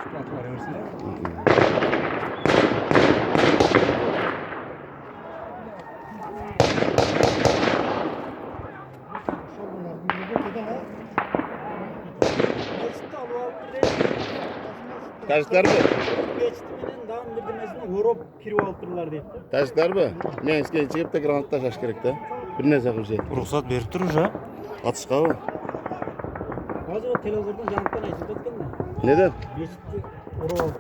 Şu atı var örsünler. Taşlar mı? Geçtiminin dağın bildirmesini yorup kirip alttırırlar deyip. Taşlar mı? Ne eski çıkıp da granat taşaş gerek de. Bir ne sakın şey. Ruhsat berip turur ha. Atışka mı? Hazır o televizordan janıktan aytып жаткан да. Neden? Бешикти уруп алып.